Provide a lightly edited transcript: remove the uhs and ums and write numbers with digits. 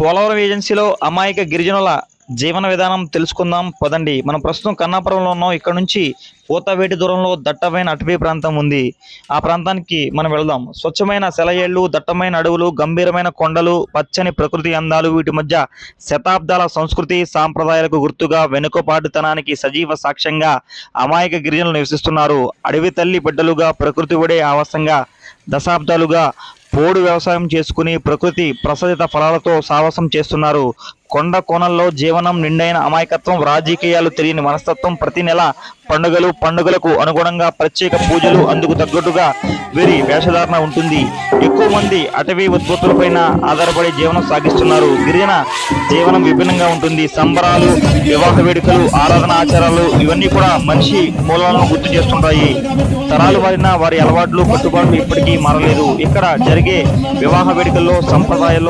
పోలవరం ఏజెన్సీలో అమాయక గిరిజనుల జీవన విధానం తెలుసుకుందాం పదండి. మనం ప్రస్తుతం కన్నాపురంలో ఉన్నాం. ఇక్కడ నుంచి పూతవేటి దూరంలో దట్టమైన అటవీ ప్రాంతం ఉంది. ఆ ప్రాంతానికి మనం వెళ్దాం. స్వచ్ఛమైన సెలయేళ్లు, దట్టమైన అడవులు, గంభీరమైన కొండలు, పచ్చని ప్రకృతి అందాలు, వీటి మధ్య శతాబ్దాల సంస్కృతి సాంప్రదాయాలకు గుర్తుగా, వెనుకపాటుతనానికి సజీవ సాక్ష్యంగా అమాయక గిరిజనులు నివసిస్తున్నారు. అడవి తల్లి బిడ్డలుగా, ప్రకృతి ఒడే ఆవాసంగా దశాబ్దాలుగా పోడు వ్యవసాయం చేసుకుని ప్రకృతి ప్రసాదిత ఫలాలతో సావాసం చేస్తున్నారు. కొండ కోణల్లో జీవనం, నిండైన అమాయకత్వం, రాజకీయాలు తెలియని మనస్తత్వం. ప్రతి నెల పండుగలకు అనుగుణంగా ప్రత్యేక పూజలు, అందుకు తగ్గట్టుగా వీరి వేషధారణ ఉంటుంది. ఎక్కువ మంది అటవీ ఉత్పత్తులపైన ఆధారపడి జీవనం సాగిస్తున్నారు. గిరిజన జీవనం విభిన్నంగా ఉంటుంది. సంబరాలు, వివాహ వేడుకలు, ఆరాధన ఆచారాలు ఇవన్నీ కూడా మనిషి మూలాలను గుర్తు చేస్తుంటాయి. తరాలు మారిన వారి అలవాట్లు, కట్టుబాట్లు ఇప్పటికీ మారలేదు. ఇక్కడ జరిగే వివాహ వేడుకల్లో, సంప్రదాయాల్లో